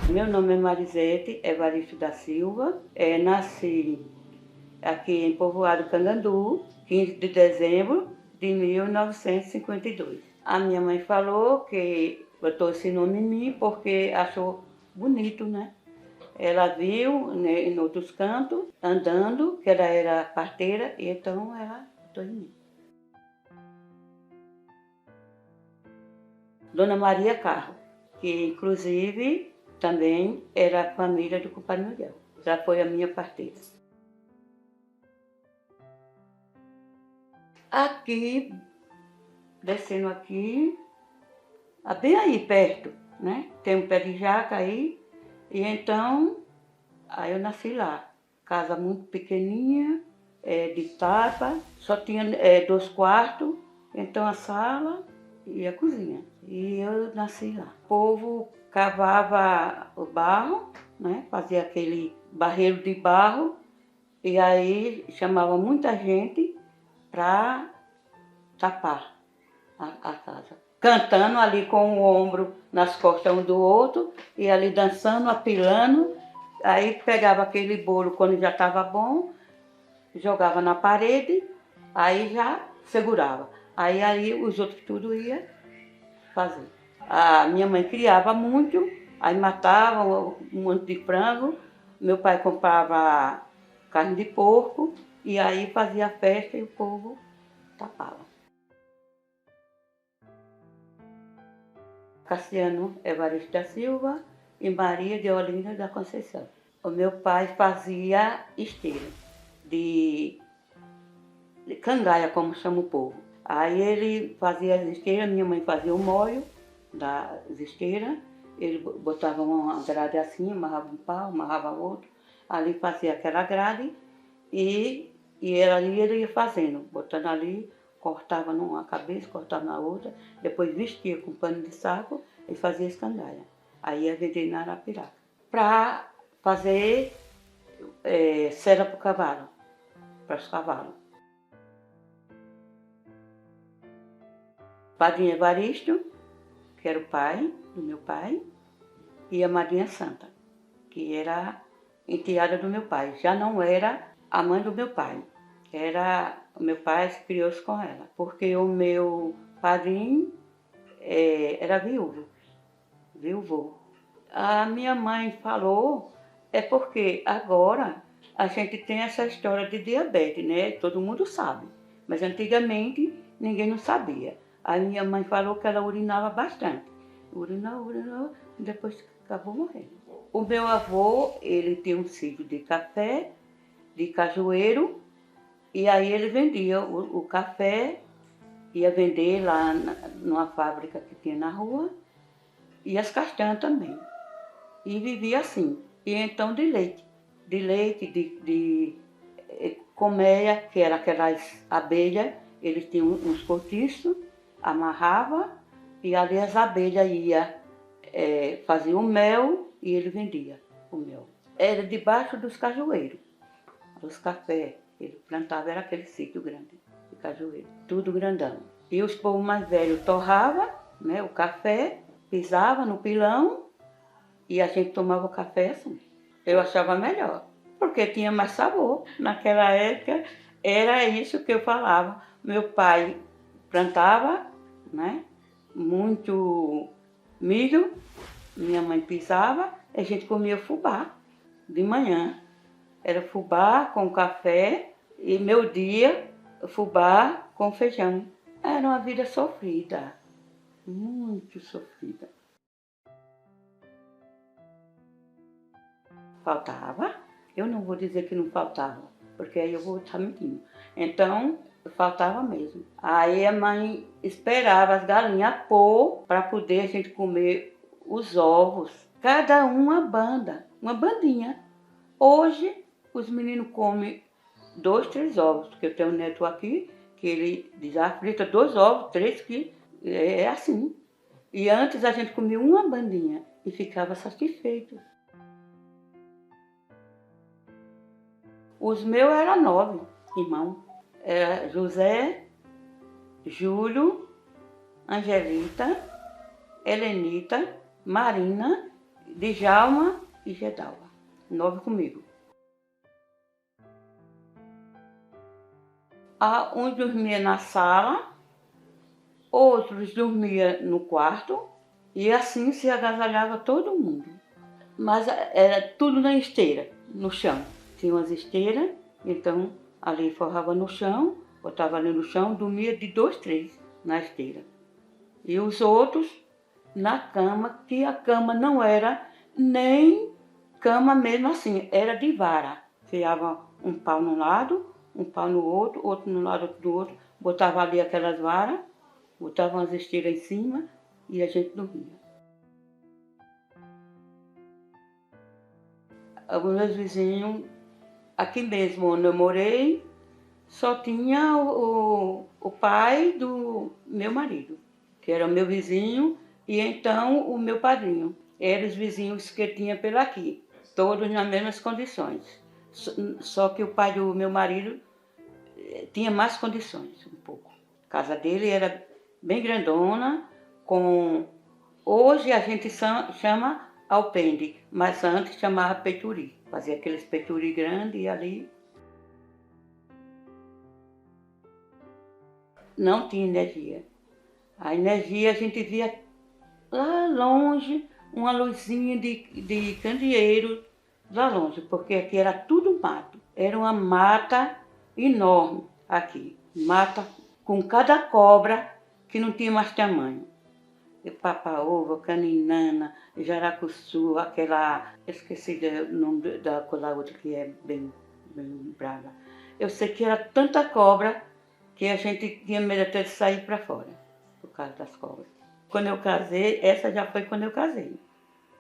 Meu nome é Marisete Evaristo da Silva, nasci aqui em Povoado Cangandu, 15 de dezembro de 1952. A minha mãe falou que botou esse nome em mim porque achou bonito, né? Ela viu, né, em outros cantos, andando, que ela era parteira, e então ela botou em mim. Dona Maria Carro, que inclusive também era família do compadre Miguel. Já foi a minha parteira. Aqui, descendo aqui, bem aí perto, né? Tem um pé de jaca aí, e então, aí eu nasci lá. Casa muito pequenininha, de tapa, só tinha 2 quartos, então a sala e a cozinha. E eu nasci lá. O povo cavava o barro, né? Fazia aquele barreiro de barro, e aí chamava muita gente para tapar a casa. Cantando ali com o ombro nas costas um do outro, e ali dançando, apilando. Aí pegava aquele bolo quando já estava bom, jogava na parede, aí já segurava. Aí os outros tudo ia fazer. A minha mãe criava muito, aí matava um monte de frango, meu pai comprava carne de porco, e aí fazia festa e o povo tapava. Cassiano Evaristo da Silva e Maria de Olinda da Conceição. O meu pai fazia esteira, de cangaia, como chama o povo. Aí ele fazia as esteiras, minha mãe fazia o molho das esteiras, ele botava uma grade assim, amarrava um pau, amarrava outro, ali fazia aquela grade e ali ele ia fazendo, botando ali, cortava numa cabeça, cortava na outra, depois vestia com pano de saco e fazia escangalha. Aí ia vender na Arapiraca. Para fazer cera para o cavalo, para os cavalos. Padrinho Evaristo, que era o pai do meu pai, e a Madrinha Santa, que era enteada do meu pai. Já não era a mãe do meu pai. O meu pai se criou-se com ela, porque o meu padrinho era viúvo. A minha mãe falou, porque agora a gente tem essa história de diabetes, né? Todo mundo sabe, mas antigamente ninguém não sabia. A minha mãe falou que ela urinava bastante. Urinou, depois acabou morrendo. O meu avô, ele tinha um sítio de café, de cajueiro, e aí ele vendia o café, ia vender lá numa fábrica que tinha na rua, e as castanhas também. E vivia assim. E então de leite, de colmeia, que era aquelas abelhas, eles tinham uns cortiços, amarrava, e ali as abelhas iam fazer o mel e ele vendia o mel. Era debaixo dos cajueiros, dos cafés. Ele plantava, era aquele sítio grande de cajueiro, tudo grandão. E os povos mais velhos torravam, né, o café, pisava no pilão e a gente tomava o café assim. Eu achava melhor, porque tinha mais sabor. Naquela época era isso que eu falava. Meu pai plantava, né, muito milho, minha mãe pisava, a gente comia fubá de manhã. Era fubá com café e meu dia, fubá com feijão. Era uma vida sofrida, muito sofrida. Faltava, eu não vou dizer que não faltava, porque aí eu vou estar mentindo. Então, faltava mesmo. Aí a mãe esperava as galinhas pôr para poder a gente comer os ovos. Cada uma bandinha. Hoje, os meninos comem 2, 3 ovos, porque eu tenho um neto aqui, que ele diz, frita 2 ovos, 3, que é assim. E antes a gente comia uma bandinha e ficava satisfeito. Os meus eram 9 irmãos. Era José, Júlio, Angelita, Helenita, Marina Djalma e Gedalva, 9 comigo. Um dormia na sala, outros dormiam no quarto, e assim se agasalhava todo mundo. Mas era tudo na esteira, no chão. Tinha umas esteiras, então ali forrava no chão, botava ali no chão, dormia de 2, 3 na esteira. E os outros na cama, que a cama não era nem cama mesmo assim, era de vara. Fiava um pau num lado, um pau no outro, outro no lado, outro do outro, botava ali aquelas varas, botava umas esteiras em cima e a gente dormia. Os meus vizinhos, aqui mesmo onde eu morei, só tinha o pai do meu marido, que era o meu vizinho, e então o meu padrinho. Eram os vizinhos que tinha por aqui, todos nas mesmas condições. Só que o pai do meu marido tinha mais condições, um pouco. A casa dele era bem grandona, hoje a gente chama alpendre, mas antes chamava peituri. Fazia aqueles peituri grandes e ali não tinha energia. A energia a gente via lá longe, uma luzinha de candeeiro lá longe, porque aqui era tudo mato. Era uma mata enorme aqui. Mata com cada cobra que não tinha mais tamanho. Papa-ovo, caninana, jaracuçu, esqueci o nome daquela outra que é bem brava. Eu sei que era tanta cobra que a gente tinha medo até de sair para fora, por causa das cobras. Quando eu casei, essa já foi quando eu casei,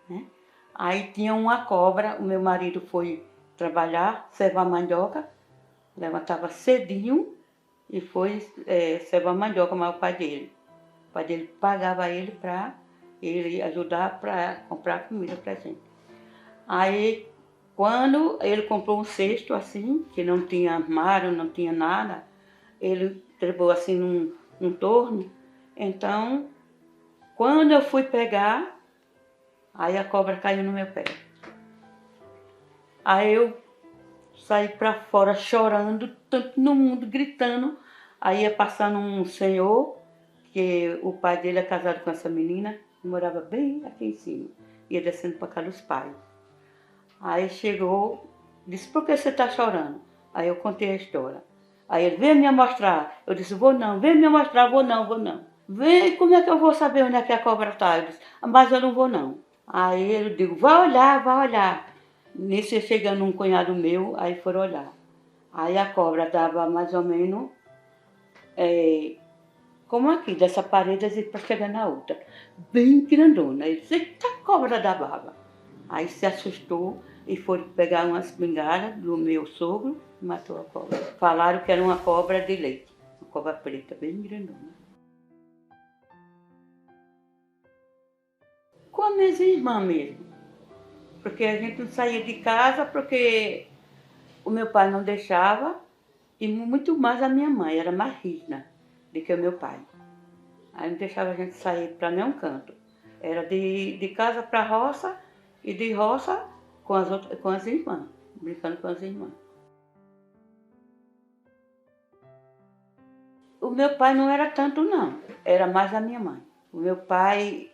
né? Aí tinha uma cobra, o meu marido foi trabalhar, cevar mandioca, levantava cedinho e foi cevar mandioca, mas o pai dele pagava ele para ele ajudar para comprar comida para gente. Aí, quando ele comprou um cesto assim, que não tinha armário, não tinha nada, ele entregou assim num torno. Então, quando eu fui pegar, aí a cobra caiu no meu pé. Aí eu saí para fora chorando, tanto no mundo, gritando. Aí ia passando um senhor, que o pai dele é casado com essa menina, morava bem aqui em cima, ia descendo para casa dos pais. Aí chegou, disse, por que você está chorando? Aí eu contei a história. Aí ele, vem me mostrar. Eu disse, vou não, vem me mostrar, vou não. Vem, como é que eu vou saber onde é que a cobra está? Eu disse, mas eu não vou não. Aí ele disse, vai olhar. Nisso chegando um cunhado meu, aí foram olhar. Aí a cobra dava mais ou menos, como aqui, dessa parede para chegar na outra. Bem grandona. Ele disse, eita cobra da baba. Aí se assustou e foram pegar umas bengalas do meu sogro e matou a cobra. Falaram que era uma cobra de leite, uma cobra preta, bem grandona. Com as minhas irmãs mesmo, porque a gente não saía de casa porque o meu pai não deixava, e muito mais a minha mãe, era mais rígida do que o meu pai. Aí não deixava a gente sair para nenhum canto. Era de casa para roça e de roça com as irmãs, brincando com as irmãs. O meu pai não era tanto não, era mais a minha mãe. O meu pai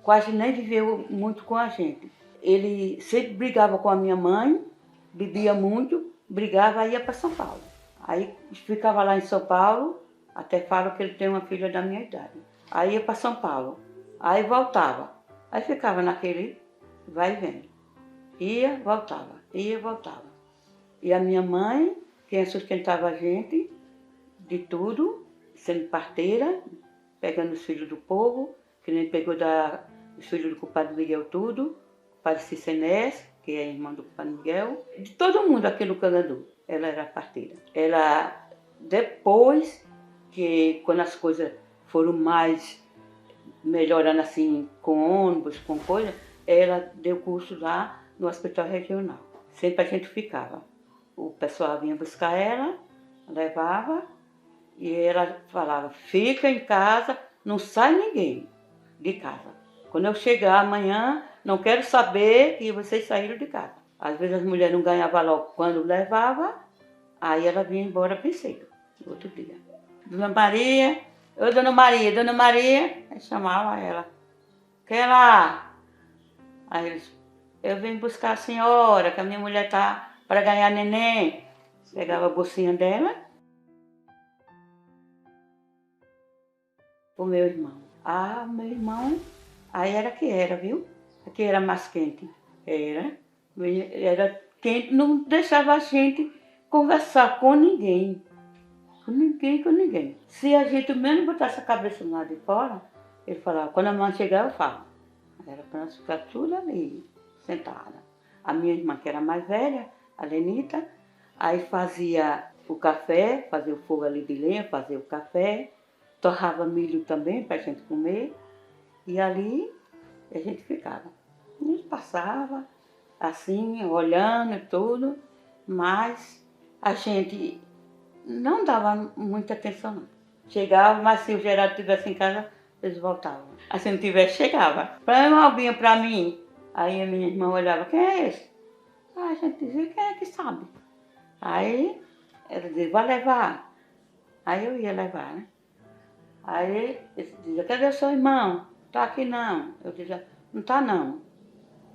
quase nem viveu muito com a gente. Ele sempre brigava com a minha mãe, bebia muito, brigava e ia para São Paulo. Aí ficava lá em São Paulo, até falo que ele tem uma filha da minha idade. Aí ia para São Paulo, aí voltava. Aí ficava naquele vai e vem. Ia, voltava. E a minha mãe, quem sustentava a gente, de tudo, sendo parteira, pegando os filhos do povo, que nem pegou os filhos do compadre Miguel tudo, o padre Cicenés, que é irmã do compadre Miguel, de todo mundo aqui no Cangandu, ela era parteira. Ela, depois que, quando as coisas foram mais melhorando assim, com ônibus, com coisa, ela deu curso lá no hospital regional. Sempre a gente ficava. O pessoal vinha buscar ela, levava, e ela falava, fica em casa, não sai ninguém de casa. Quando eu chegar amanhã, não quero saber que vocês saíram de casa. Às vezes as mulheres não ganhavam logo quando levava, aí ela vinha embora bem cedo, no outro dia. Dona Maria, ô Dona Maria, aí chamava ela. Quer lá? Aí eles, eu vim buscar a senhora, que a minha mulher tá para ganhar neném. Pegava a bolsinha dela. O meu irmão. Ah, meu irmão, aí era que era, viu? Aqui era mais quente. Era quente, não deixava a gente conversar com ninguém. Com ninguém, com ninguém. Se a gente mesmo botasse a cabeça lá de fora, ele falava, quando a mãe chegar eu falo. Era para nós ficar tudo ali, sentada. A minha irmã, que era mais velha, a Lenita, aí fazia o café, fazia o fogo ali de lenha, fazia o café, torrava milho também para a gente comer, e ali a gente ficava. A gente passava assim, olhando e tudo, mas a gente não dava muita atenção não. Chegava, mas se o Gerardo estivesse em casa, eles voltavam. Aí se não tivesse, chegava. Para uma albinha para mim. Aí a minha irmã olhava, quem é esse? Aí a gente dizia, quem é que sabe? Aí ela dizia, vai levar. Aí eu ia levar, né? Aí ele dizia, cadê o seu irmão? Tá aqui não. Eu dizia, não tá não.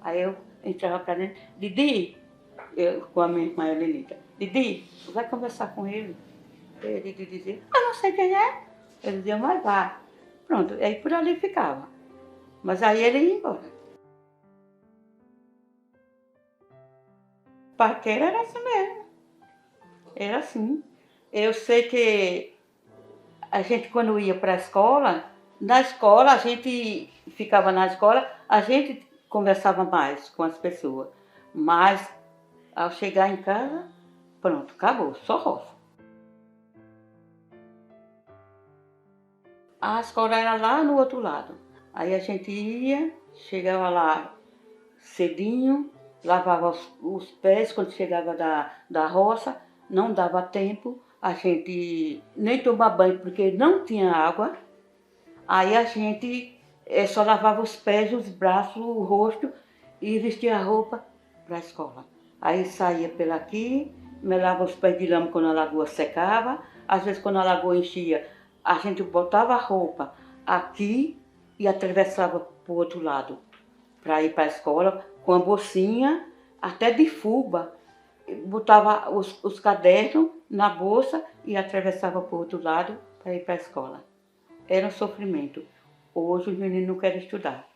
Aí eu entrava para dentro, Didi, eu, com a minha irmã Helenita, Didi, vai conversar com ele. Ele dizia, eu não sei quem é. Ele dizia, mas vá. Pronto, aí por ali ficava. Mas aí ele ia embora. Paquera era assim mesmo. Era assim. Eu sei que a gente quando ia para a escola, na escola a gente ficava na escola, a gente conversava mais com as pessoas. Mas ao chegar em casa, pronto, acabou, só roça. A escola era lá no outro lado. Aí a gente ia, chegava lá cedinho, lavava os pés quando chegava da roça, não dava tempo, a gente nem tomar banho porque não tinha água. Aí a gente só lavava os pés, os braços, o rosto e vestia a roupa para a escola. Aí saía pela aqui, melava os pés de lama quando a lagoa secava, às vezes quando a lagoa enchia, a gente botava a roupa aqui e atravessava para o outro lado para ir para a escola com a bolsinha, até de fuba. Botava os cadernos na bolsa e atravessava para o outro lado para ir para a escola. Era um sofrimento. Hoje os meninos não querem estudar,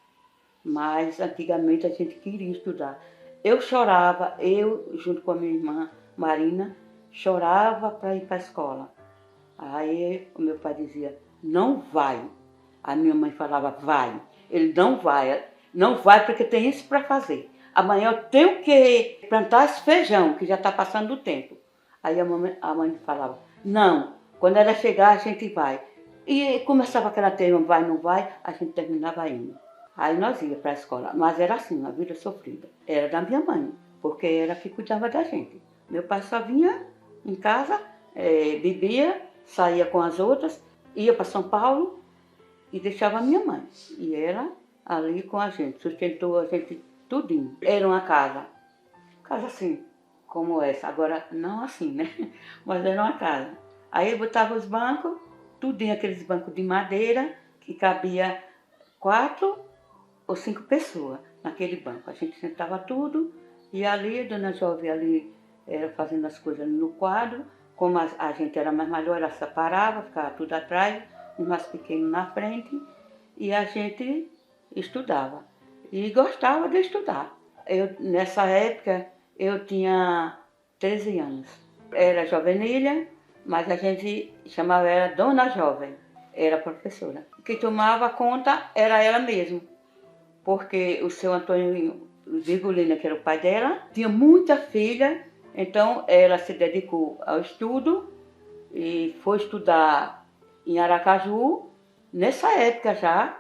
mas antigamente a gente queria estudar. Eu chorava, eu junto com a minha irmã Marina, chorava para ir para a escola. Aí o meu pai dizia, não vai. A minha mãe falava, vai. Ele não vai. Não vai porque tem isso para fazer. Amanhã eu tenho que plantar esse feijão, que já está passando do tempo. Aí a mãe falava, não, quando ela chegar a gente vai. E começava aquela tema, vai, não vai, a gente terminava indo. Aí nós ia para a escola, mas era assim, uma vida sofrida. Era da minha mãe, porque era que cuidava da gente. Meu pai só vinha em casa, bebia, saía com as outras, ia para São Paulo e deixava a minha mãe. E ela ali com a gente, sustentou a gente tudinho. Era uma casa assim, como essa, agora não assim, né? Mas era uma casa. Aí botava os bancos, tudinho aqueles bancos de madeira, que cabia 4 ou 5 pessoas naquele banco. A gente sentava tudo e ali, a dona Jovem ali era fazendo as coisas no quadro, como a gente era mais maior, ela separava, ficava tudo atrás, os mais pequenos na frente, e a gente estudava. E gostava de estudar. Nessa época, eu tinha 13 anos. Era jovenilha, mas a gente chamava ela Dona Jovem. Era professora. Quem tomava conta era ela mesma. Porque o seu Antônio Virgulina, que era o pai dela, tinha muita filha, então ela se dedicou ao estudo e foi estudar em Aracaju, nessa época já.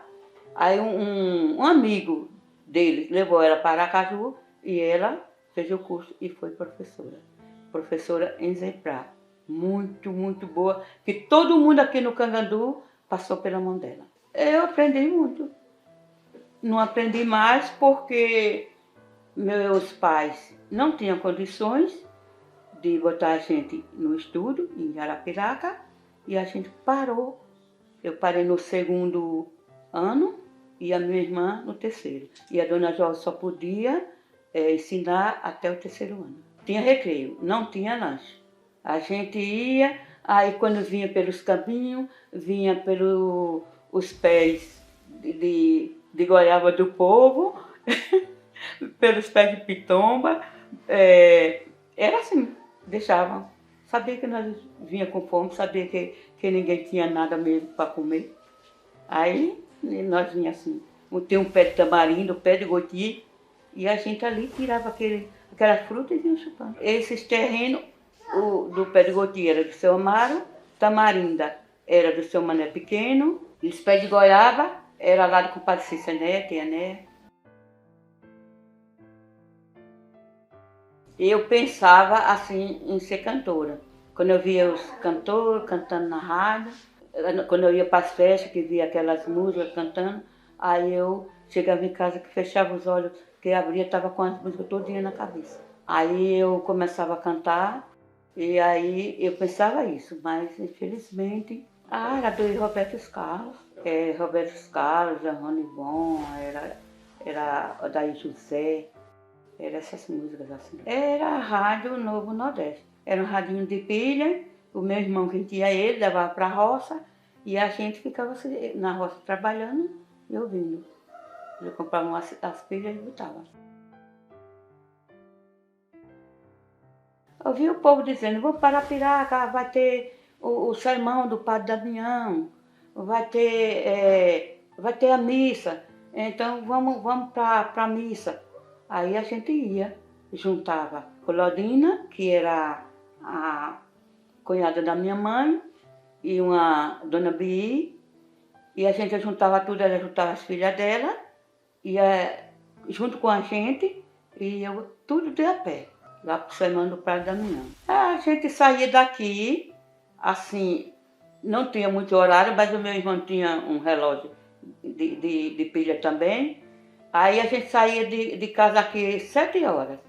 Aí um amigo dele levou ela para Aracaju e ela fez o curso e foi professora. Professora exemplar, muito, muito boa, que todo mundo aqui no Cangandu passou pela mão dela. Eu aprendi muito. não aprendi mais porque meus pais não tinham condições de botar a gente no estudo em Arapiraca e a gente parou. Eu parei no segundo ano e a minha irmã no terceiro. E a dona Jó só podia ensinar até o terceiro ano. Tinha recreio, não tinha lanche. A gente ia, aí quando vinha pelos caminhos, vinha pelos pés de goiaba do povo, pelos pés de pitomba. Era assim, deixavam. Sabia que nós vinha com fome, sabia que ninguém tinha nada mesmo para comer. Aí nós vinha assim, tem um pé de tamarindo, um pé de goti, e a gente ali tirava aquelas frutas e ia chupando. Esses terrenos, do pé de goti era do seu Amaro, tamarinda era do seu Mané Pequeno, e os pés de goiaba era lá do compadre Cicené, Tiané. Eu pensava assim em ser cantora. Quando eu via os cantores cantando na rádio, quando eu ia para as festas, que via aquelas músicas cantando, aí eu chegava em casa que fechava os olhos, que abria, estava com as músicas todinha na cabeça. Aí eu começava a cantar, e aí eu pensava isso, mas infelizmente, era do Roberto Carlos. Roberto Carlos, Rony Bon, era Odair José. Era essas músicas assim. Era a Rádio Novo Nordeste. Era um radinho de pilha, o meu irmão que tinha ele levava para a roça e a gente ficava na roça trabalhando e ouvindo. Eu comprava as pilhas e botava. Eu vi o povo dizendo, vou para Arapiraca, vai ter o sermão do Padre Damião, vai ter a missa, então vamos para a missa. Aí a gente ia, juntava Colodina, que era a cunhada da minha mãe, e uma dona Bi, e a gente juntava tudo, ela juntava as filhas dela, ia junto com a gente, e eu tudo de a pé, lá pro Sermão do Padre Damião. A gente saía daqui, assim, não tinha muito horário, mas o meu irmão tinha um relógio de pilha também. Aí a gente saía de casa aqui 7 horas.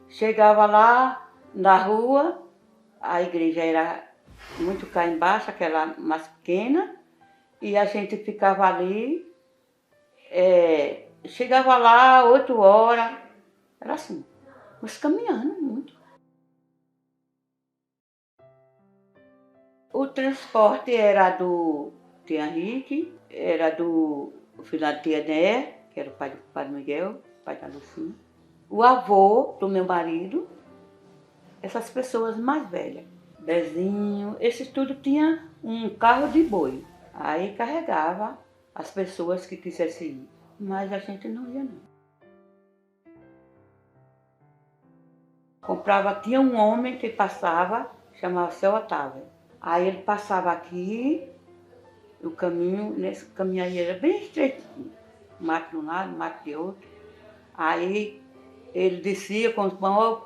Chegava lá na rua, a igreja era muito cá embaixo, aquela mais pequena, e a gente ficava ali, chegava lá 8 horas, era assim, mas caminhando muito. O transporte era do Tia Henrique, era do filho de Tia Né, que era o pai do Padre Miguel, pai da Lucinha. O avô do meu marido, essas pessoas mais velhas. Bezinho, esses tudo tinha um carro de boi. Aí carregava as pessoas que quisessem ir. Mas a gente não ia não. Tinha um homem que passava, chamava Seu Otávio. Aí ele passava aqui, o caminho, nesse caminho aí era bem estreitinho. Mato de um lado, mato de outro. Aí ele descia com os pão, o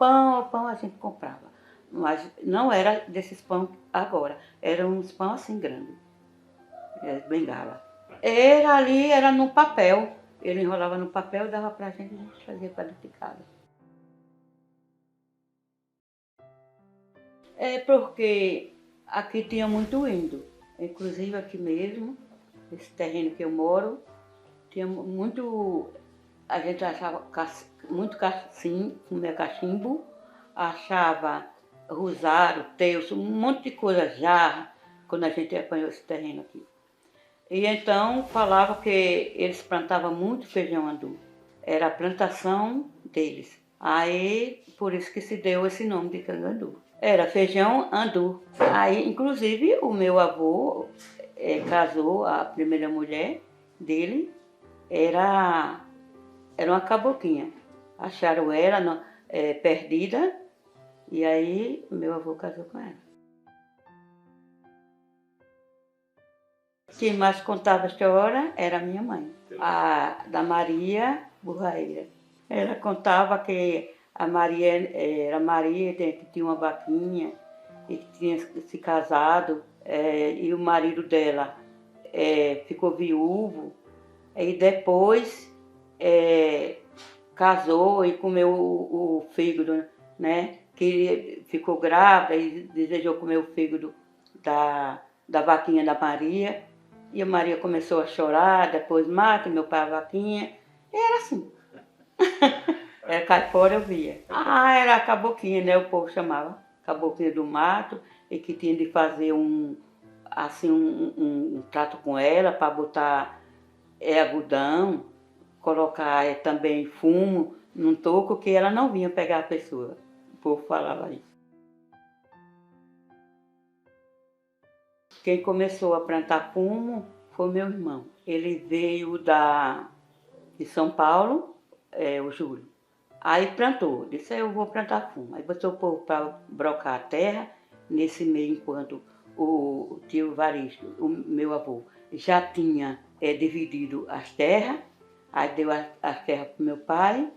pão a gente comprava. Mas não era desses pão agora, eram uns pão assim grandes, bengala. Era no papel, ele enrolava no papel e dava pra gente, a gente fazia para dentro de casa. É porque aqui tinha muito índio, inclusive aqui mesmo, esse terreno que eu moro, tinha muito, a gente achava muito comia cachimbo, achava rosário, terço, um monte de coisa, jarra, quando a gente apanhou esse terreno aqui. E então falava que eles plantavam muito feijão andu, era a plantação deles. Aí, por isso que se deu esse nome de cangandu. Era feijão andu. Aí, inclusive, o meu avô casou, a primeira mulher dele era uma caboclinha. Acharam ela perdida e aí meu avô casou com ela. Quem mais contava a história era a minha mãe, a da Maria Burraeira. Ela contava que a Maria era Maria, que tinha uma vaquinha e que tinha se casado, e o marido dela ficou viúvo. E depois casou e comeu o fígado, né? Que ficou grávida e desejou comer o fígado da vaquinha da Maria. E a Maria começou a chorar, depois mata meu pai a vaquinha. E era assim. Era caipora, eu via. Ah, era a caboquinha, né? O povo chamava. Caboquinha do mato. E que tinha de fazer assim, um trato com ela para botar algodão, colocar também fumo num toco que ela não vinha pegar a pessoa. O povo falava isso. Quem começou a plantar fumo foi meu irmão. Ele veio de São Paulo, o Júlio. Aí plantou, disse, eu vou plantar fumo. Aí botou o povo para brocar a terra. Nesse meio, enquanto o tio Varisto, o meu avô, já tinha dividido as terras, aí deu as terras para o meu pai,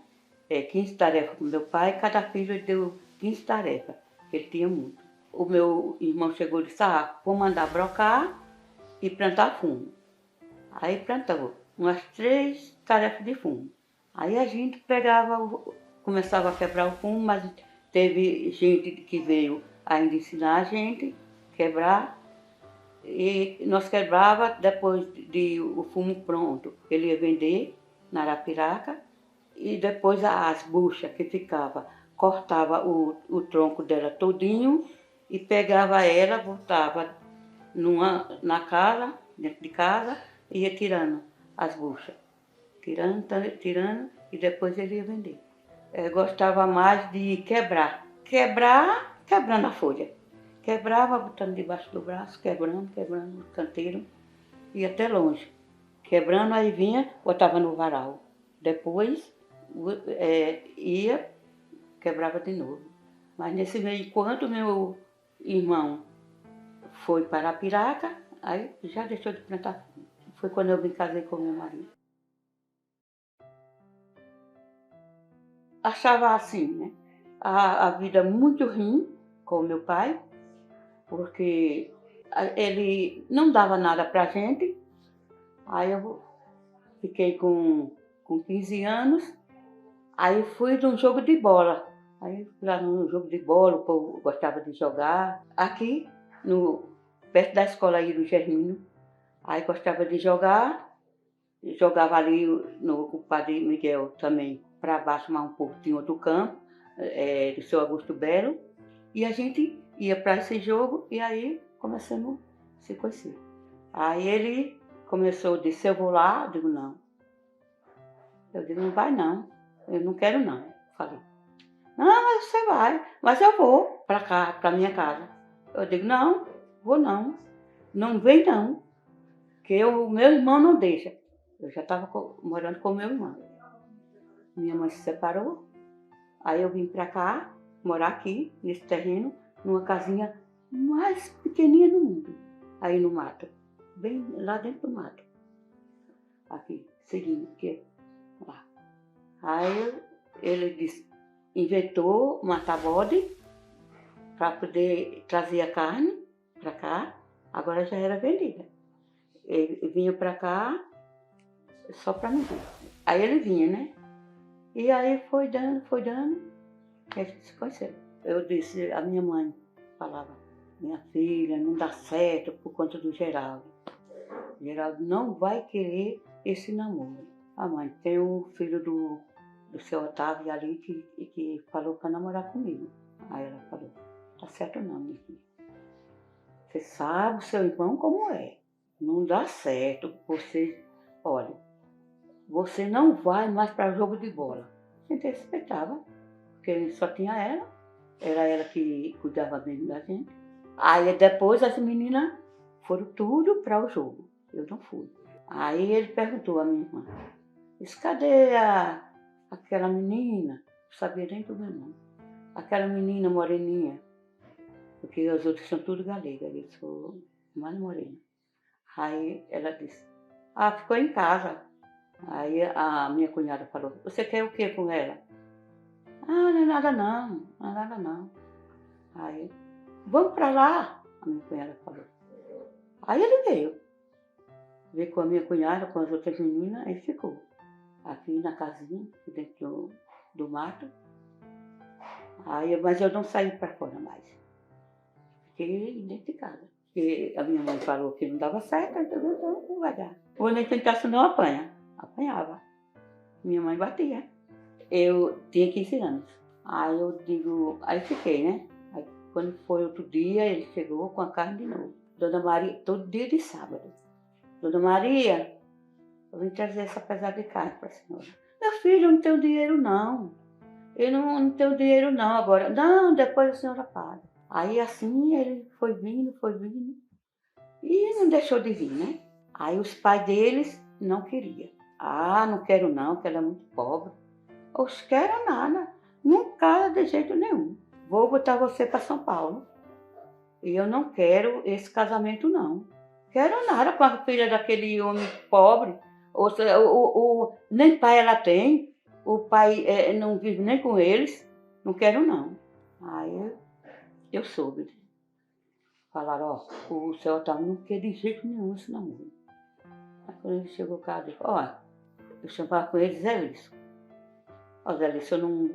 15 tarefas para o meu pai, cada filho deu 15 tarefas, ele tinha muito. O meu irmão chegou e disse, vou mandar brocar e plantar fumo. Aí plantou umas 3 tarefas de fumo. Aí a gente começava a quebrar o fumo, mas teve gente que veio ainda ensinar a gente a quebrar. E nós quebrava, depois de o fumo pronto, ele ia vender na Arapiraca. E depois as buchas que ficava, cortava o tronco dela todinho e pegava ela, botava na casa, dentro de casa, e ia tirando as buchas. Tirando, e depois ele ia vender. Gostava mais de quebrando a folha. Quebrava, botando debaixo do braço, quebrando no canteiro, ia até longe. Quebrando, aí vinha, botava no varal. Depois ia, quebrava de novo. Mas nesse meio, enquanto meu irmão foi para Arapiraca, aí já deixou de plantar fumo. Foi quando eu me casei com meu marido. Achava assim, né? A vida muito ruim com meu pai, porque ele não dava nada pra gente. Aí eu fiquei com 15 anos, aí fui de um jogo de bola. Aí lá no jogo de bola, o povo gostava de jogar. Aqui, perto da escola aí do Germino, aí gostava de jogar. Jogava ali o Padre Miguel também, para baixo mais um pouco, tinha outro campo, do seu Augusto Belo. E a gente ia para esse jogo e aí começamos a se conhecer. Aí ele começou, disse, eu vou lá, eu digo, não. Eu digo, não vai não, eu não quero não, falei. Não, mas você vai, mas eu vou para cá, para minha casa. Eu digo, não, vou não, não vem não, que o meu irmão não deixa. Eu já estava morando com meu irmão. Minha mãe se separou, aí eu vim para cá, morar aqui, nesse terreno, numa casinha mais pequenininha no mundo, aí no mato, bem lá dentro do mato. Aqui, seguindo, aqui, lá. Aí ele inventou matar bode para poder trazer a carne para cá, agora já era vendida. Ele vinha para cá só para mim. Aí ele vinha, né? E aí foi dando, a gente se conheceu. Eu disse, a minha mãe falava, minha filha, não dá certo por conta do Geraldo. Geraldo não vai querer esse namoro. A mãe tem um filho do seu Otávio ali que falou para namorar comigo. Aí ela falou, tá certo não, minha filha. Você sabe o seu irmão como é. Não dá certo. Olha, você não vai mais para jogo de bola. A gente respeitava, porque só tinha ela. Era ela que cuidava bem da gente. Aí depois as meninas foram tudo para o jogo. Eu não fui. Aí ele perguntou à minha irmã, disse, cadê aquela menina? Não sabia nem do meu nome. Aquela menina moreninha. Porque os outros são tudo galega, eu sou mais morena. Aí ela disse, ficou em casa. Aí a minha cunhada falou, você quer o que com ela? Não é nada não, não é nada não. Aí, vamos pra lá, a minha cunhada falou. Aí ele veio com a minha cunhada, com as outras meninas, aí ficou. aqui na casinha, aqui dentro do mato. Mas eu não saí para fora mais. Fiquei dentro de casa. Porque a minha mãe falou que não dava certo, então não vai dar. Ou nem tentasse não apanha. Apanhava. Minha mãe batia. Eu tinha 15 anos. Aí fiquei, né? Aí quando foi outro dia, ele chegou com a carne de novo. Dona Maria, todo dia de sábado. Dona Maria, eu vim trazer essa pesada de carne para a senhora. Meu filho, eu não tenho dinheiro não. Eu não tenho dinheiro não agora. Não, depois a senhora paga. Aí assim ele foi vindo. E não deixou de vir, né? Aí os pais deles não queriam. Não quero não, que ela é muito pobre. Os quero nada. Não casa de jeito nenhum. Vou botar você para São Paulo. E eu não quero esse casamento não. Quero nada com a filha daquele homem pobre. Nem pai ela tem. O pai não vive nem com eles. Não quero não. Aí eu soube. Falaram, o seu Otávio não quer de jeito nenhum esse namoro. Aí quando ele chegou cá, eu disse, eu chamava com ele Zé Lício. Zé Lício, eu não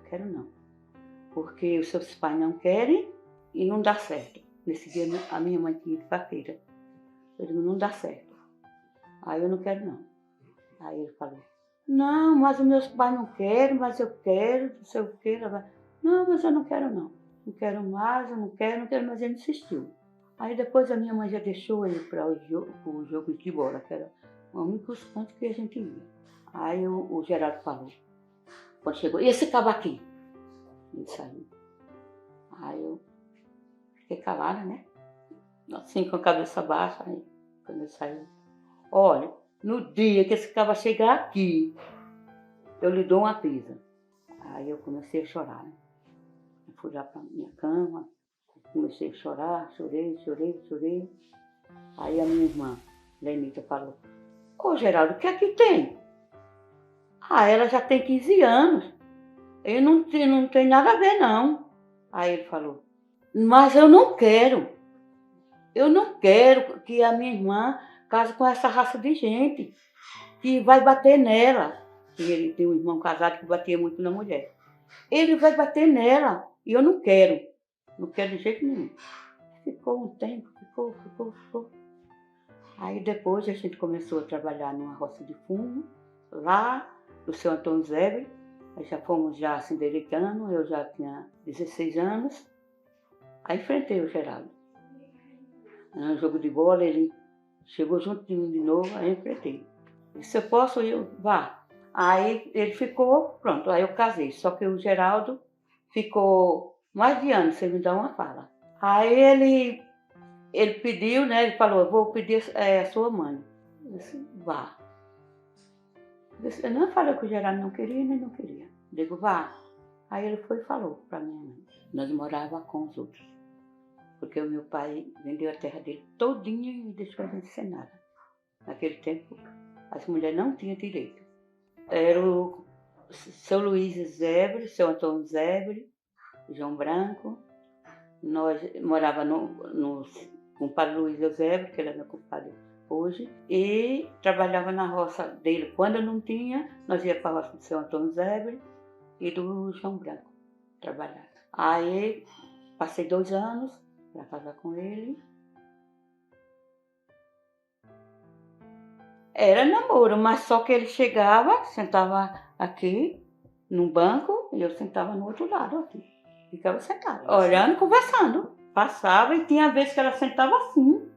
quero não. Porque os seus pais não querem e não dá certo. Nesse dia a minha mãe tinha ido para a feira. Eu digo, não dá certo. Aí eu não quero não. Aí ele falou, não, mas os meus pais não querem, mas eu quero, não sei o que. Não, mas eu não quero não. Não quero mais, eu não quero, mas ele insistiu. Aí depois a minha mãe já deixou ele para o jogo de bola, que era o único ponto que a gente ia. Aí o Geraldo falou, quando chegou, e esse cabo aqui? Ele saiu. Aí eu fiquei calada, né? Assim, com a cabeça baixa, aí, quando ele saiu. Olha, no dia que esse cabo chegar aqui, eu lhe dou uma pisa. Aí eu comecei a chorar, né? Eu fui lá para minha cama, comecei a chorar, chorei. Aí a minha irmã, Lenita, falou, Geraldo, o que é que tem? Ela já tem 15 anos. Eu não tem nada a ver, não. Aí ele falou, mas eu não quero. Eu não quero que a minha irmã case com essa raça de gente que vai bater nela. E ele tem um irmão casado que batia muito na mulher. Ele vai bater nela e eu não quero. Não quero de jeito nenhum. Ficou um tempo, ficou. Aí depois a gente começou a trabalhar numa roça de fumo, lá do seu Antônio Zebre. Aí já fomos se endireitando, eu já tinha 16 anos. Aí enfrentei o Geraldo. No jogo de bola, ele chegou junto de mim de novo, aí eu enfrentei. Disse, eu posso ir? Vá. Aí ele ficou, pronto, aí eu casei. Só que o Geraldo ficou mais de ano sem me dar uma fala. Aí ele pediu, né? Ele falou, eu vou pedir a sua mãe. Eu disse, vá. Eu não falei que o Geraldo não queria, nem não queria. Eu digo, vá. Aí ele foi e falou para minha mãe. Nós morávamos com os outros. Porque o meu pai vendeu a terra dele todinha e deixou a gente sem nada. Naquele tempo, as mulheres não tinham direito. Era o seu Luiz Zebre, seu Antônio Zebre, João Branco. Nós morávamos com o padre Luiz Zebre, que ele é meu compadre hoje, e trabalhava na roça dele. Quando não tinha, nós ia para a roça do seu Antônio Zebre e do João Branco trabalhar. Aí passei 2 anos para casar com ele. Era namoro, mas só que ele chegava, sentava aqui num banco e eu sentava no outro lado aqui. Ficava sentada, olhando e conversando. Passava e tinha vezes que ela sentava assim,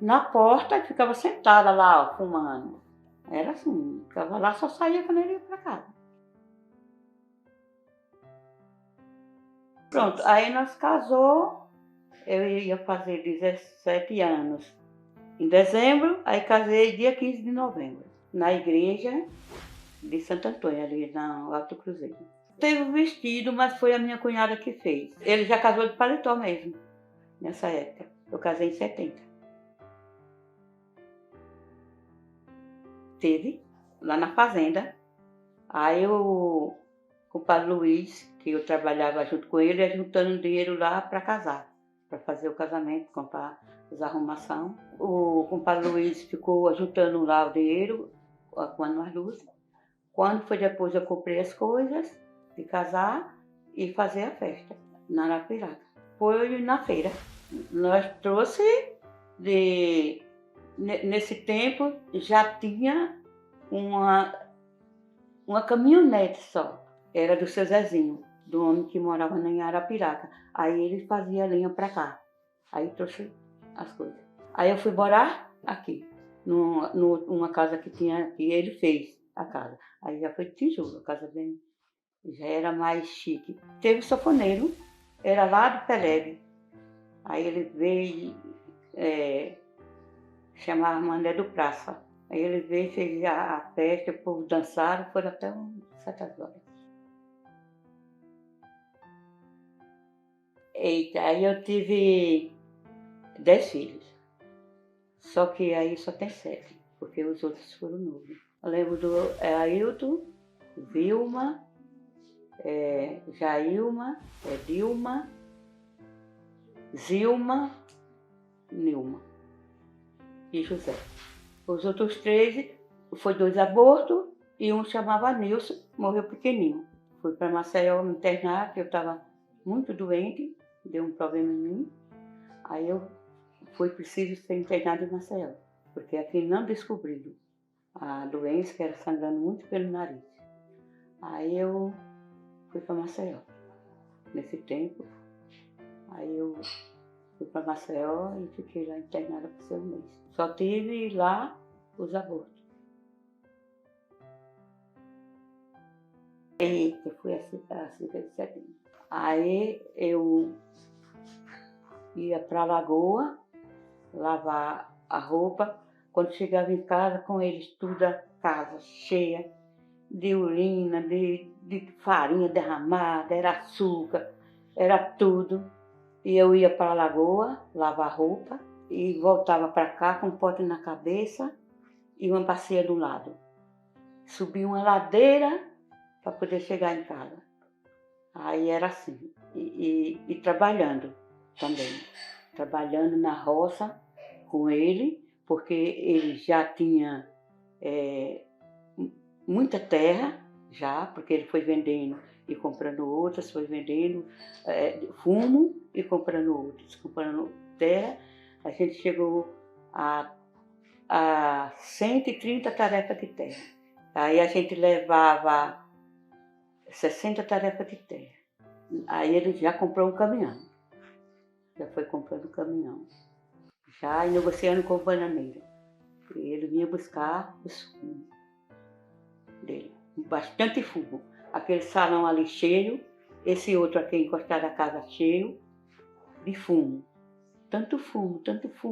na porta, e ficava sentada lá, fumando. Era assim, ficava lá, só saía quando ele ia para casa. Pronto, aí nós casou, eu ia fazer 17 anos. Em dezembro, aí casei dia 15 de novembro, na igreja de Santo Antônio, ali na Alto Cruzeiro. Teve um vestido, mas foi a minha cunhada que fez. Ele já casou de paletó mesmo, nessa época. Eu casei em 70. Teve, lá na fazenda. Aí o compadre Luiz, que eu trabalhava junto com ele, ia juntando dinheiro lá para casar, para fazer o casamento, comprar as arrumações. O compadre Luiz ficou juntando lá o dinheiro com as luzes. Quando foi depois eu comprei as coisas de casar e fazer a festa na Arapiraca. Foi na feira. Nós trouxe nesse tempo já tinha uma caminhonete só. Era do seu Zezinho, do homem que morava em Arapiraca. Aí ele fazia linha pra cá. Aí trouxe as coisas. Aí eu fui morar aqui, numa casa que ele fez a casa. Aí já foi de tijolo, a casa já era mais chique. Teve sanfoneiro, era lá do Pelé. Aí ele veio, chamava Mané do Praça. Aí ele veio, fez a festa, o povo dançaram, foram até certas horas. Eita, aí eu tive 10 filhos. Só que aí só tem 7, porque os outros foram novos. Eu lembro do Ailton, Vilma, Jailma, Dilma, Zilma, Nilma e José. Os outros 3, foi 2 abortos e um chamava Nilson, morreu pequenininho. Fui para Maceió me internar, que eu estava muito doente, deu um problema em mim. Aí foi preciso ser internado em Maceió, porque aqui não descobriram a doença, que era sangrando muito pelo nariz. Aí eu fui para Maceió. Nesse tempo, aí eu fui para Maceió e fiquei lá internada por 6 meses. Só tive lá os abortos. Eita, foi assim, cerca de setembro. Aí eu ia para a lagoa, lavar a roupa. Quando chegava em casa, com eles tudo a casa cheia de urina, de farinha derramada, era açúcar, era tudo. E eu ia para a lagoa, lavar roupa, e voltava para cá com um pote na cabeça e uma bacia do lado. Subia uma ladeira para poder chegar em casa. Aí era assim, e trabalhando também. Trabalhando na roça com ele, porque ele já tinha muita terra, já, porque ele foi vendendo e comprando outras, foi vendendo fumo e comprando outras, comprando terra. A gente chegou a 130 tarefas de terra. Aí a gente levava 60 tarefas de terra. Aí ele já comprou um caminhão. Já foi comprando um caminhão. Já negociando com o bananeiro. E ele vinha buscar os fumos dele. Bastante fumo. Aquele salão ali cheio, esse outro aqui encostado à casa cheio de fumo. Tanto fumo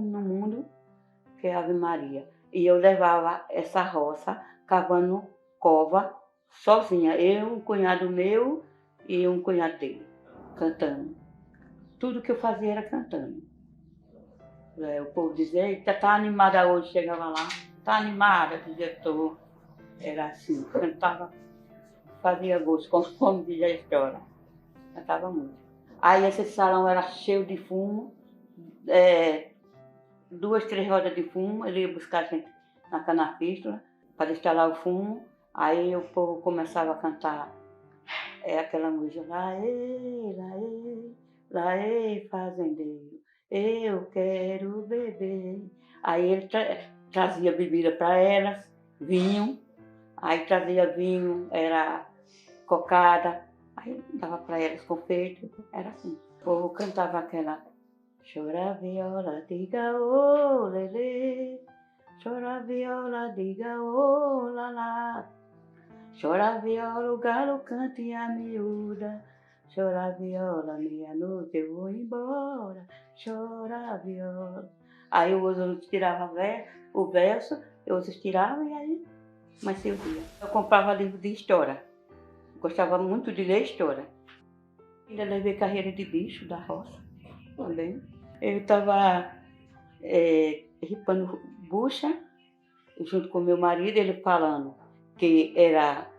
no mundo, que é Ave Maria. E eu levava essa roça cavando cova sozinha. Eu, um cunhado meu e um cunhado dele, cantando. Tudo que eu fazia era cantando. O povo dizia, eita, tá animada hoje, chegava lá, tá animada, dizia, tô. Era assim, cantava, fazia gosto, como dizia a história. Cantava muito. Aí esse salão era cheio de fumo, 2, 3 rodas de fumo, ele ia buscar a gente na canafístula para instalar o fumo. Aí o povo começava a cantar aquela música, laê, laê, laê, fazendeiro, eu quero beber. Aí ele trazia bebida para elas, vinho, aí trazia vinho, era cocada, aí dava para elas confeito, era assim. O povo cantava aquela, chora viola, diga ô, lelê, chora viola, diga ô, lalá. Chora viola, o galo canta e a miúda. Chora viola, meia-noite eu vou embora. Chora viola. Aí os outros tiravam o verso, outros tiravam e aí, mas se ouvia. Eu comprava livro de história. Gostava muito de ler história. Ainda levei carreira de bicho da roça também. Eu estava ripando bucha, junto com meu marido, ele falando que era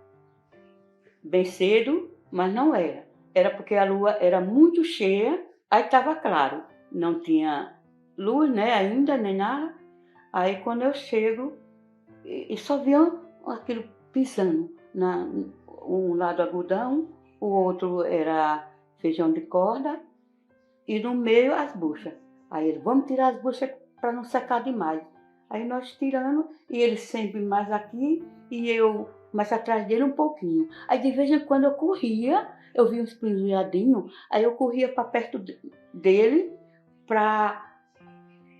bem cedo, mas não era. Era porque a lua era muito cheia, aí estava claro. Não tinha luz, né, ainda, nem nada. Aí quando eu chego, e só via aquilo pisando. um lado algodão, o outro era feijão de corda e no meio as buchas. Aí ele, vamos tirar as buchas para não secar demais. Aí nós tirando, e ele sempre mais aqui e eu mais atrás dele um pouquinho. Aí de vez em quando eu corria, eu vi uns pinzulhadinhos, aí eu corria para perto dele para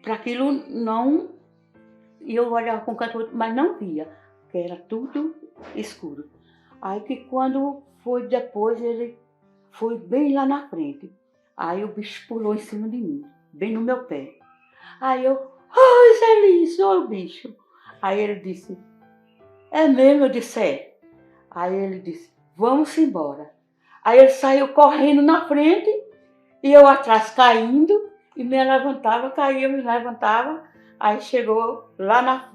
aquilo não. E eu olhava com o canto, mas não via, porque era tudo escuro. Aí que quando foi depois, ele foi bem lá na frente. Aí o bicho pulou em cima de mim, bem no meu pé. Aí eu, ai, Zelício, olha o bicho. Aí ele disse, é mesmo? Eu disse, é. Aí ele disse, vamos embora. Aí ele saiu correndo na frente e eu atrás caindo e me levantava, caía, me levantava. Aí chegou lá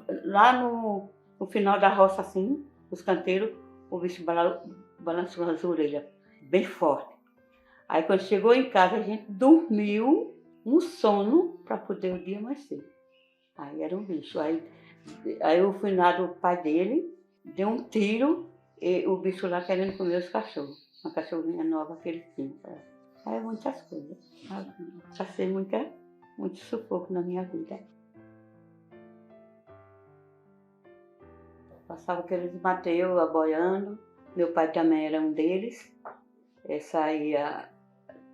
no final da roça assim, os canteiros, o bicho balançou as orelhas bem forte. Aí quando chegou em casa a gente dormiu um sono para poder o dia amanhecer. Aí era um bicho. Aí eu fui lá do pai dele, deu um tiro e o bicho lá querendo comer os cachorros. Uma cachorrinha nova que ele tinha. Aí muitas coisas. Passei muito sufoco na minha vida. Passava aqueles Mateus aboiando. Meu pai também era um deles. Eu saía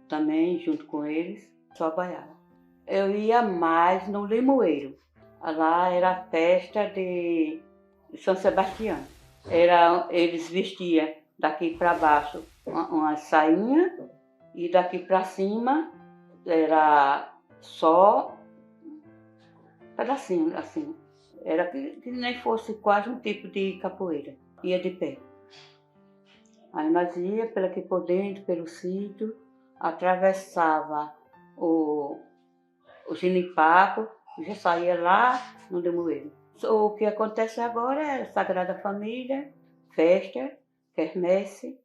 também junto com eles, só aboiava. Eu ia mais no Limoeiro. Lá era a festa de São Sebastião. Eles vestiam daqui para baixo uma sainha e daqui para cima era só pedacinho assim. Era que nem fosse quase um tipo de capoeira. Ia de pé. Aí nós ia aqui por dentro, pelo sítio, atravessava o ginipapo, já saía lá no Limoeiro. O que acontece agora é Sagrada Família, festa, quermesse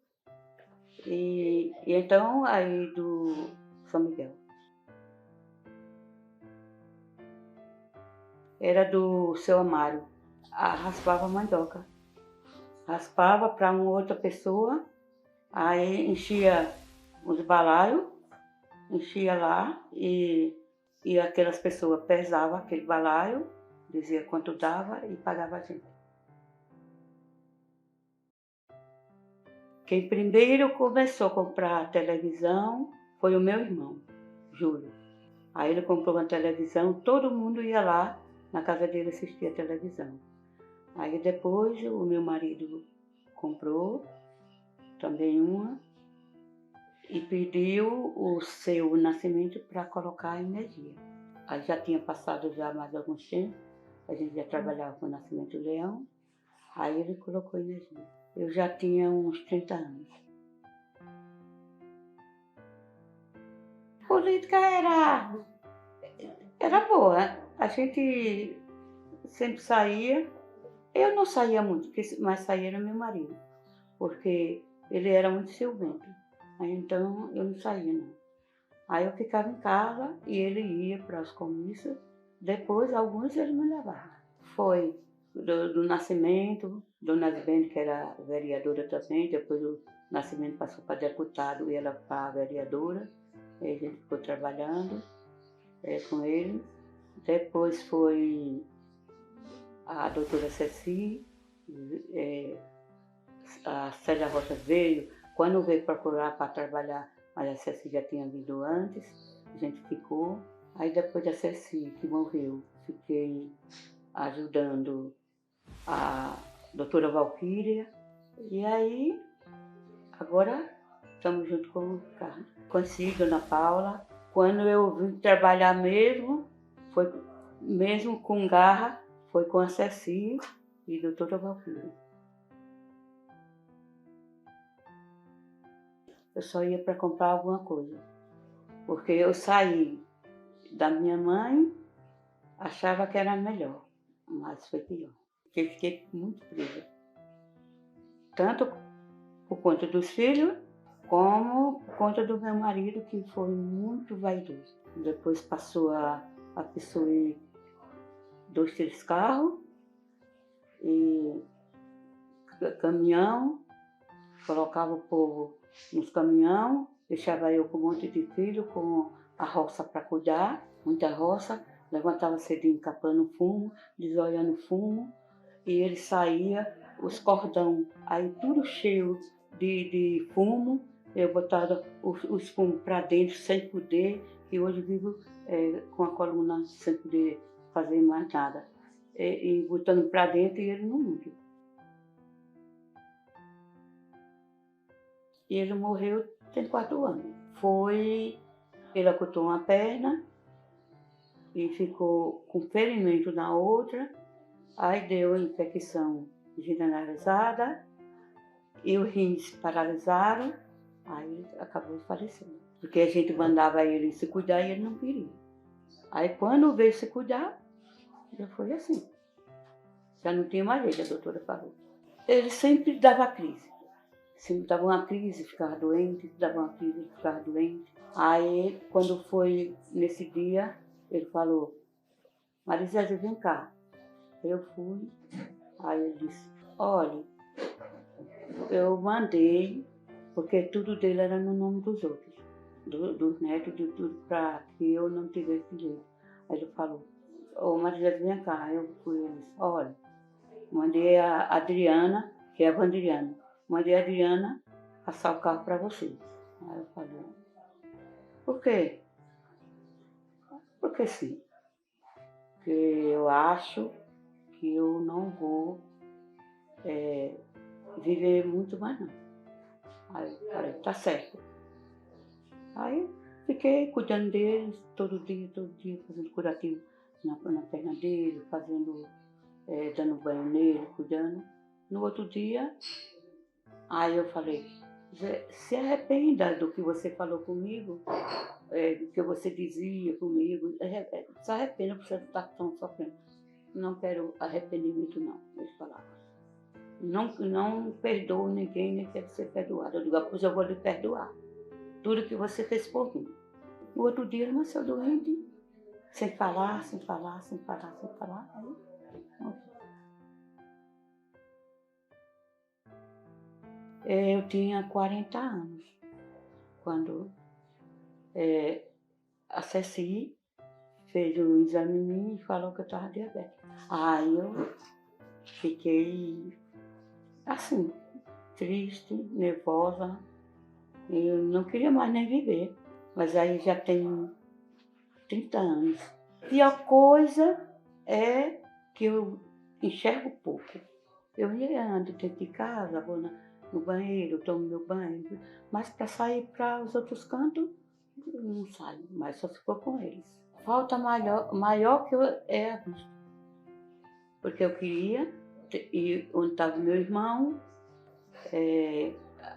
e então aí do São Miguel. Era do seu Amário. Raspava a mandioca. Raspava para uma outra pessoa, aí enchia os balaios, enchia lá e aquelas pessoas pesavam aquele balaio, dizia quanto dava e pagava a gente. Quem primeiro começou a comprar televisão foi o meu irmão, Júlio. Aí ele comprou uma televisão, todo mundo ia lá na casa dele assistir a televisão. Aí depois o meu marido comprou também uma e pediu o seu nascimento para colocar energia. Aí já tinha passado já mais alguns tempos, a gente já trabalhava com o Nascimento Leão, aí ele colocou energia. Eu já tinha uns 30 anos. A política era boa, a gente sempre saía. Eu não saía muito, mas saía era meu marido, porque ele era muito ciumento. Aí então eu não saía não. Aí eu ficava em casa e ele ia para os comícios. Depois alguns ele me levava. Foi do Nascimento, Dona Bente, que era vereadora também, depois o Nascimento passou para deputado e ela para vereadora. Aí a gente ficou trabalhando com ele. Depois foi a doutora Ceci, a Célia Rocha veio, quando veio procurar para trabalhar, mas a Ceci já tinha vindo antes, a gente ficou. Aí depois da Ceci, que morreu, fiquei ajudando a doutora Valquíria. E aí, agora estamos junto com o Carlos. Conheci Dona Paula. Quando eu vim trabalhar mesmo, foi mesmo com garra, foi com a Ceci e a doutora Valquíria. Eu só ia para comprar alguma coisa, porque eu saí da minha mãe, achava que era melhor, mas foi pior, porque eu fiquei muito presa, tanto por conta dos filhos, como por conta do meu marido, que foi muito vaidoso. Depois passou a possuir 2, 3 carros, e caminhão, colocava o povo nos caminhão, deixava eu com um monte de filho, com a roça para cuidar, muita roça, levantava cedinho capando fumo, desolhando fumo, e ele saía, os cordão, aí tudo cheio de fumo, eu botava os fumos para dentro sem poder, e hoje vivo com a coluna sem poder fazer mais nada, e botando para dentro e ele no mundo. E ele morreu tem 4 anos. Ele acortou uma perna e ficou com ferimento na outra, aí deu infecção generalizada e os rins paralisaram, aí acabou falecendo. Porque a gente mandava ele se cuidar e ele não queria. Aí quando veio se cuidar, já foi assim. Já não tinha mais jeito, a doutora falou. Ele sempre dava crise. Se dava uma crise, ficava doente, dava uma crise, ficava doente. Aí, quando foi nesse dia, ele falou, Marisete, vem cá. Eu fui, aí ele disse, olha, eu mandei, porque tudo dele era no nome dos outros, dos netos, de tudo, para que eu não tivesse direito. Aí ele falou, ô Marisete, vem cá. Eu fui, ele disse, olha, mandei a Adriana, que é a Vandriana, mandei a Adriana passar o carro para você. Aí eu falei, por quê? Porque sim. Porque eu acho que eu não vou viver muito mais não. Aí eu falei, tá certo. Aí fiquei cuidando dele todo dia, fazendo curativo na perna dele, dando banho nele, cuidando. No outro dia, aí eu falei, se arrependa do que você falou comigo, do que você dizia comigo, se arrependa por você estar tão sofrendo. Não quero arrependimento não, eles falavam. Não perdoo ninguém, nem quero ser perdoado. Eu digo, pois eu vou lhe perdoar. Tudo que você fez por mim. No outro dia ele nasceu doente, sem falar. Eu tinha 40 anos, quando a Ceci fez um exame em mim e falou que eu estava diabética. Aí eu fiquei assim, triste, nervosa, eu não queria mais nem viver. Mas aí já tem 30 anos. E a coisa é que eu enxergo pouco. Eu ando dentro de casa, vou no banheiro, tomo meu banho, mas para sair para os outros cantos, eu não saio, mas só se for com eles. Falta maior que é a vista. Porque eu queria ir onde estava meu irmão,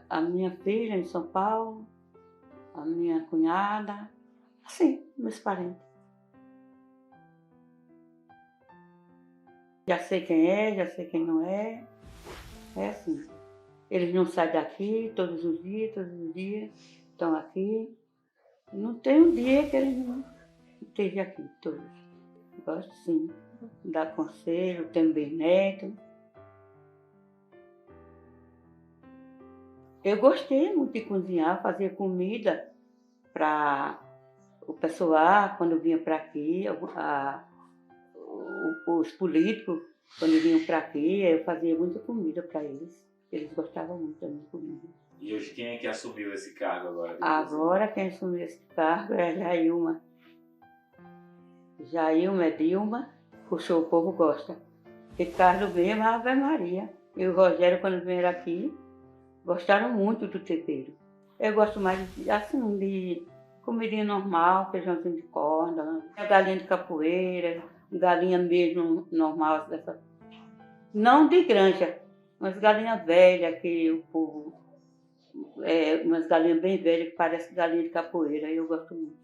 a minha filha em São Paulo, a minha cunhada, assim, meus parentes. Já sei quem é, já sei quem não é. É assim. Eles não saem daqui todos os dias estão aqui. Não tem um dia que eles não estejam aqui, todos. Gosto sim, dar conselho, tenho bisneto. Eu gostei muito de cozinhar, fazer comida para o pessoal quando vinha para aqui, os políticos quando vinham para aqui, eu fazia muita comida para eles. Eles gostavam muito da minha comida. E hoje quem é que assumiu esse cargo agora? Agora quem assumiu esse cargo é a Jailma. Jailma é Dilma, puxou, o povo gosta. Ricardo mesmo, Ave Maria. E o Rogério, quando vieram aqui, gostaram muito do tempero. Eu gosto mais assim, de comidinha normal, feijãozinho de corda, galinha de capoeira, galinha mesmo normal, dessa. Não de granja, mas galinha velha que o povo, umas galinhas bem velhas que parecem galinha de capoeira, eu gosto muito.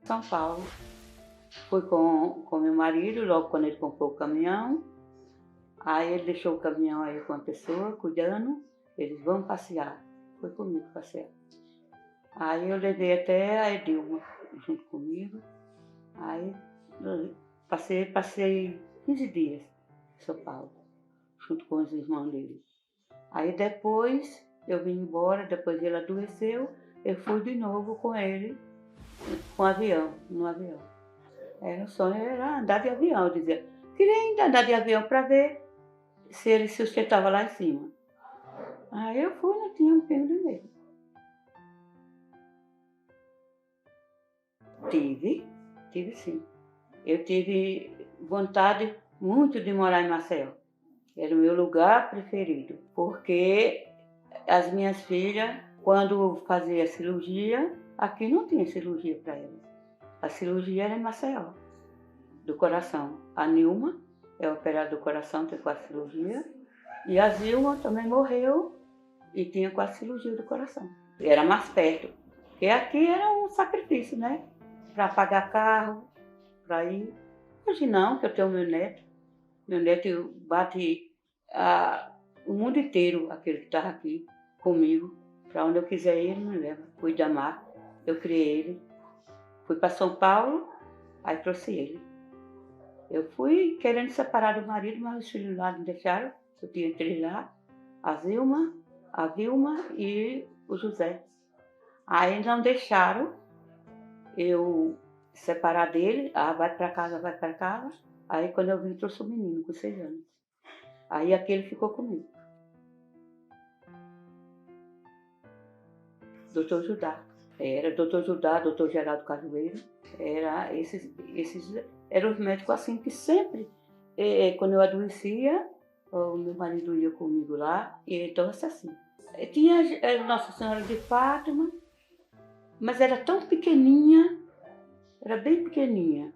São Paulo. Fui com meu marido, logo quando ele comprou o caminhão. Aí ele deixou o caminhão aí com a pessoa, cuidando. Eles vão passear. Foi comigo passear. Aí eu levei até a Edilma junto comigo. Aí passei 15 dias em São Paulo, junto com os irmãos dele. Aí depois eu vim embora, depois ele adoeceu, eu fui de novo com ele, no avião. O sonho era andar de avião, eu dizia, queria ainda andar de avião para ver se ele se sustentava lá em cima. Aí eu fui, não tinha um pingo de medo. Tive sim. Eu tive vontade muito de morar em Maceió. Era o meu lugar preferido, porque as minhas filhas, quando fazia cirurgia, aqui não tinha cirurgia para elas. A cirurgia era em Maceió, do coração. A Nilma é operada do coração, tem quase cirurgia. E a Zilma também morreu e tinha quase cirurgia do coração. Era mais perto, porque aqui era um sacrifício, né? Para pagar carro, para ir. Hoje não, que eu tenho meu neto. Meu neto bate o mundo inteiro, aquele que estava aqui comigo. Para onde eu quiser ir, ele me leva. Fui da Mar, eu criei ele. Fui para São Paulo, aí trouxe ele. Eu fui querendo separar do marido, mas os filhos lá não deixaram. Eu tinha 3 lá, a Zilma, a Vilma e o José. Aí não deixaram eu separar dele, vai para casa, vai para casa. Aí quando eu vim, trouxe o menino com 6 anos. Aí aquele ficou comigo. Doutor Judá. Era doutor Judá, doutor Geraldo Cajueiro. Esses eram os médicos assim que sempre, quando eu adoecia, o meu marido ia comigo lá, e então assim. Tinha a Nossa Senhora de Fátima, mas era tão pequenininha, era bem pequenininha.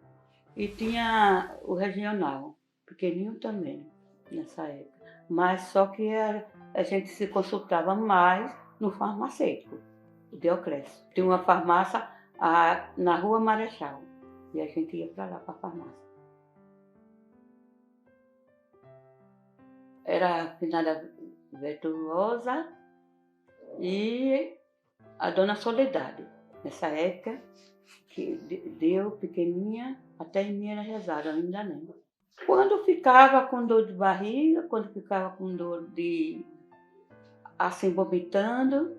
E tinha o regional, pequenininho também, nessa época. Mas só que a gente se consultava mais no farmacêutico, o Deocrésio. Tinha uma farmácia na Rua Marechal, e a gente ia para lá, para a farmácia. Era a finada Virtuosa e a Dona Soledade, nessa época, que deu pequenininha, até em mim era rezada, ainda não. Quando ficava com dor de barriga, quando ficava com dor de, assim, vomitando,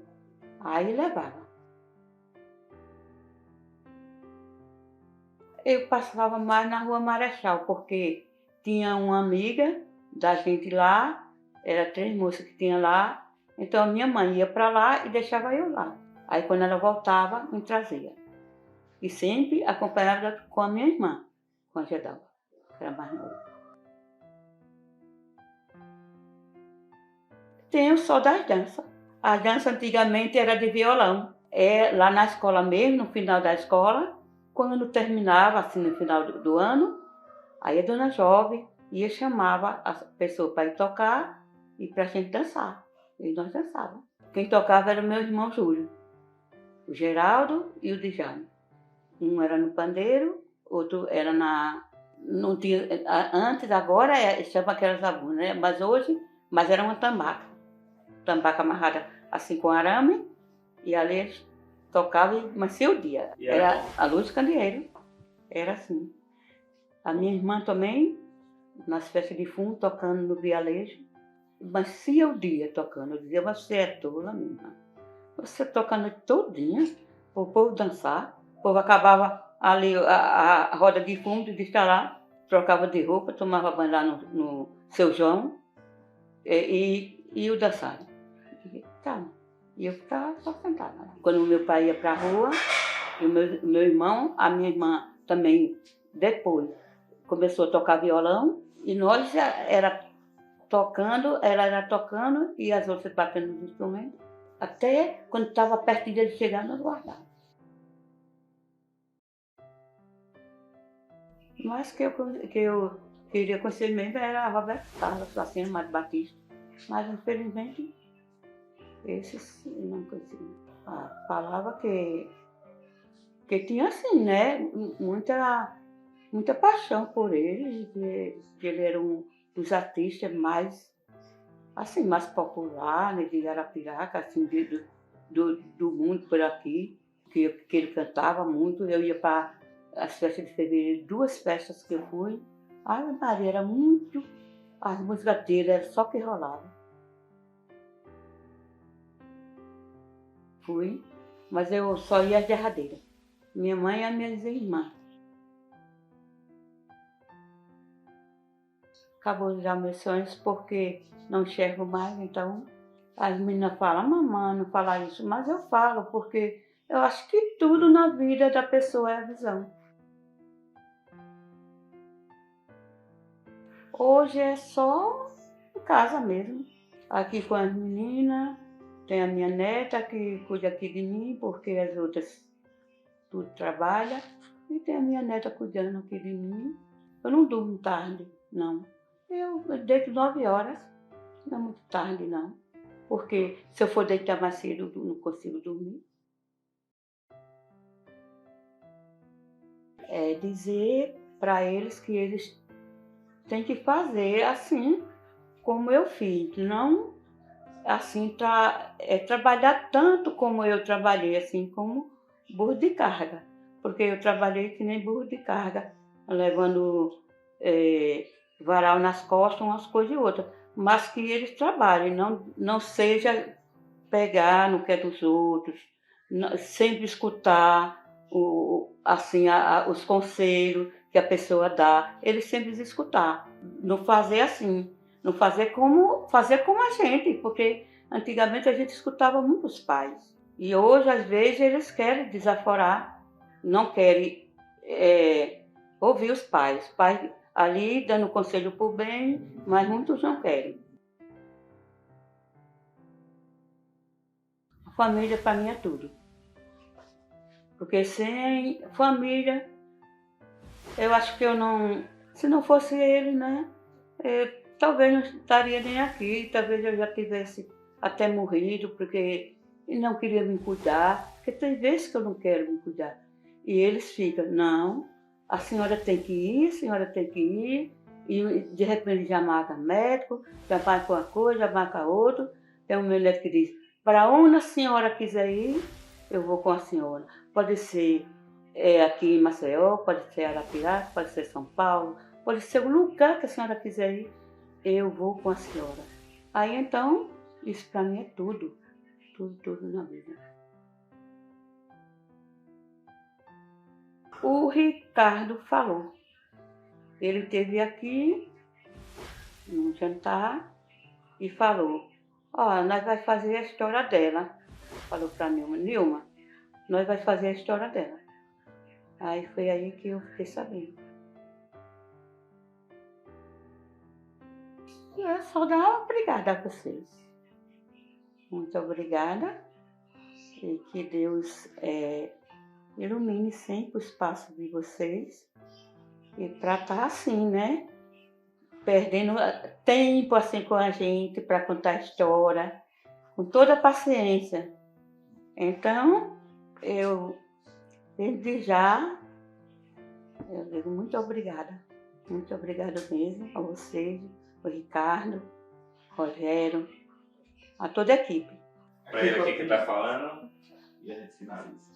aí levava. Eu passava mais na Rua Marechal, porque tinha uma amiga da gente lá, era 3 moças que tinha lá, então a minha mãe ia para lá e deixava eu lá. Aí quando ela voltava, me trazia. E sempre acompanhada com a minha irmã, com a Gedalva, que era mais nova. Tenho só das danças. A dança antigamente era de violão. Lá na escola mesmo, no final da escola, quando terminava, assim, no final do ano, aí a dona Jovem ia chamava a pessoa para ir tocar e para a gente dançar. E nós dançávamos. Quem tocava era o meu irmão Júlio, o Geraldo e o Djane. Um era no pandeiro, outro era não tinha, antes, agora chama aquelas abunas, né? Mas era uma tambaca amarrada assim com arame, e ali eles tocavam e amanhecia o dia. Era a luz do candeeiro, era assim. A minha irmã também, nas festas de fundo, tocando no vialejo, amanhecia o dia tocando. Eu dizia, você é tola, minha irmã. Você toca a noite todinha, para o povo dançar. O povo acabava ali a roda de fundo, de estar lá, trocava de roupa, tomava banho lá no Seu João e o dançava. Tá. E eu ficava só sentada lá. Quando o meu pai ia para a rua, e o meu irmão, a minha irmã também, depois, começou a tocar violão, e nós já era tocando, ela era tocando e as outras batendo nos instrumentos. Até quando estava perto de chegar, nós guardávamos. Mas que eu queria conhecer mesmo era a Roberto Carlos, assim, Mário Batista. Mas, infelizmente, esses não conhecia. Falava que tinha, assim, né, muita paixão por ele, que ele era um dos artistas mais, assim, mais popular, né, de Arapiraca, assim, do mundo por aqui, que ele cantava muito. Eu ia para as festas de fevereiro, 2 festas que eu fui, Ave Maria, era muito... As músicas dele era só que rolava. Fui, mas eu só ia às derradeiras. Minha mãe e as minhas irmãs. Acabou já meus sonhos porque não enxergo mais, então as meninas falam, mamãe, não fala isso, mas eu falo porque eu acho que tudo na vida da pessoa é a visão. Hoje é só em casa mesmo, aqui com as meninas, tem a minha neta que cuida aqui de mim, porque as outras tudo trabalha, e tem a minha neta cuidando aqui de mim. Eu não durmo tarde, não. Eu deito 9 horas, não é muito tarde não, porque se eu for deitar mais cedo eu não consigo dormir. É dizer para eles que eles têm que fazer assim como eu fiz, não assim trabalhar tanto como eu trabalhei, assim como burro de carga, porque eu trabalhei que nem burro de carga, levando varal nas costas, umas coisas e outras, mas que eles trabalhem, não seja pegar no que é dos outros, sempre escutar os conselhos que a pessoa dá, eles sempre escutar, não fazer assim, não fazer como a gente, porque antigamente a gente escutava muitos pais, e hoje às vezes eles querem desaforar, não querem ouvir os pais ali dando conselho por bem, mas muitos não querem. A família para mim é tudo. Porque sem família, eu acho que eu não... Se não fosse ele, né? Talvez não estaria nem aqui. Talvez eu já tivesse até morrido, porque ele não queria me cuidar. Porque tem vezes que eu não quero me cuidar. E eles ficam, não, a senhora tem que ir, a senhora tem que ir. E de repente já marca médico, já marca uma coisa, já marca outra. Tem um médico que diz, para onde a senhora quiser ir, eu vou com a senhora. Pode ser aqui em Maceió, pode ser Arapiraca, pode ser São Paulo, pode ser o lugar que a senhora quiser ir, eu vou com a senhora. Aí então, isso para mim é tudo, tudo na vida. O Ricardo falou, ele esteve aqui num jantar e falou, nós vamos fazer a história dela. Falou para Nilma, nós vamos fazer a história dela. Aí foi aí que eu fiquei sabendo. E eu só dar obrigada a vocês. Muito obrigada. E que Deus ilumine sempre o espaço de vocês. E para estar assim, né? Perdendo tempo assim com a gente para contar a história. Com toda a paciência. Então, desde já, eu digo muito obrigada. Muito obrigada mesmo a vocês, o Ricardo, Rogério, a toda a equipe. Para ele aqui que está falando, e a gente finaliza.